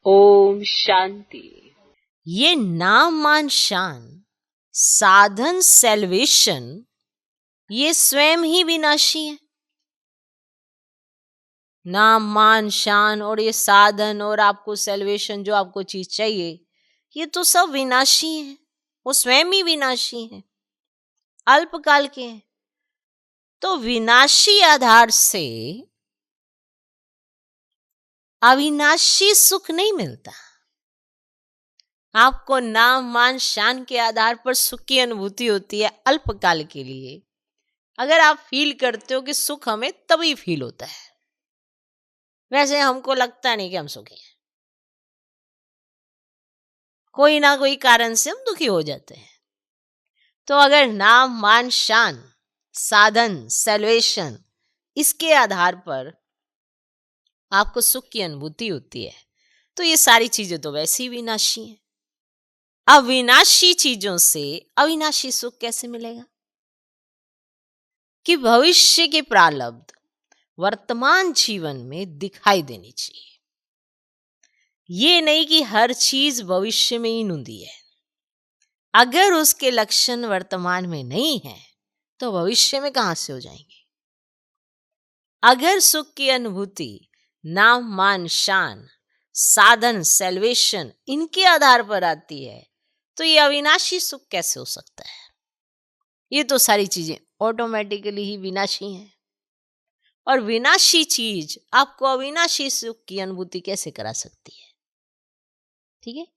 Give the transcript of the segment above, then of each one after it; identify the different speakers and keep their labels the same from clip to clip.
Speaker 1: ओम शांति।
Speaker 2: ये नाम मान शान, साधन सेल्वेशन, ये स्वयं ही विनाशी है। नाम मान शान और ये साधन और आपको सेल्वेशन, जो आपको चीज चाहिए, ये तो सब विनाशी है। वो स्वयं ही विनाशी है, अल्पकाल के हैं। तो विनाशी आधार से अविनाशी सुख नहीं मिलता। आपको नाम मान शान के आधार पर सुख की अनुभूति होती है अल्पकाल के लिए। अगर आप फील करते हो कि सुख हमें तभी फील होता है, वैसे हमको लगता नहीं कि हम सुखी हैं। कोई ना कोई कारण से हम दुखी हो जाते हैं। तो अगर नाम मान शान, साधन सेल्वेशन, इसके आधार पर आपको सुख की अनुभूति होती है, तो ये सारी चीजें तो वैसे ही विनाशी हैं। अविनाशी चीजों से अविनाशी सुख कैसे मिलेगा? कि भविष्य के प्रारब्ध वर्तमान जीवन में दिखाई देनी चाहिए। ये नहीं कि हर चीज भविष्य में ही नूंदी है। अगर उसके लक्षण वर्तमान में नहीं है तो भविष्य में कहां से हो जाएंगे? अगर सुख की अनुभूति नाम मान शान, साधन सेल्वेशन, इनके आधार पर आती है, तो ये अविनाशी सुख कैसे हो सकता है? ये तो सारी चीजें ऑटोमेटिकली ही विनाशी हैं। और विनाशी चीज आपको अविनाशी सुख की अनुभूति कैसे करा सकती है? ठीक है।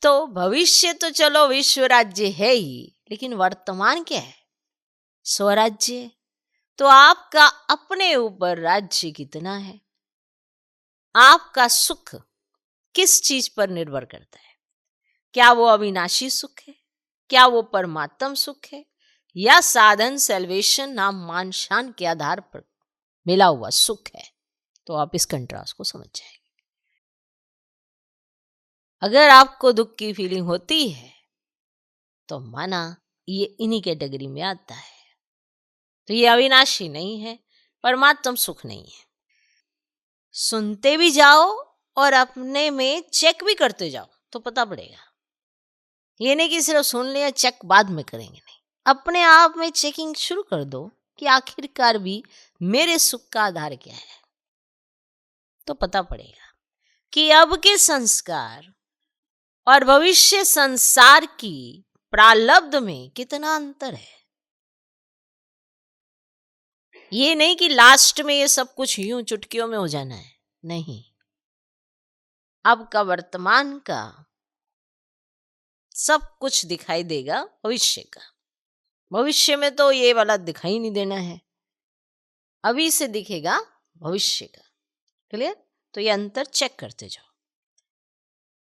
Speaker 2: तो भविष्य तो चलो विश्व राज्य है ही, लेकिन वर्तमान क्या है? स्वराज्य। तो आपका अपने ऊपर राज्य कितना है? आपका सुख किस चीज पर निर्भर करता है? क्या वो अविनाशी सुख है? क्या वो परमात्म सुख है? या साधन सेल्वेशन नाम मान शान के आधार पर मिला हुआ सुख है? तो आप इस कंट्रास्ट को समझ जाएंगे। अगर आपको दुख की फीलिंग होती है तो माना ये इन्हीं कैटेगरी में आता है। तो ये अविनाशी नहीं है, परमात्म सुख नहीं है। सुनते भी जाओ और अपने में चेक भी करते जाओ तो पता पड़ेगा। ये नहीं कि सिर्फ सुन लिया चेक बाद में करेंगे, नहीं। अपने आप में चेकिंग शुरू कर दो कि आखिरकार भी मेरे सुख का आधार क्या है। तो पता पड़ेगा कि अब के संस्कार और भविष्य संसार की प्रारब्ध में कितना अंतर है। ये नहीं कि लास्ट में ये सब कुछ यूं चुटकियों में हो जाना है, नहीं। अब का वर्तमान का सब कुछ दिखाई देगा भविष्य का। भविष्य में तो ये वाला दिखाई नहीं देना है, अभी से दिखेगा भविष्य का। क्लियर? तो ये अंतर चेक करते जाओ।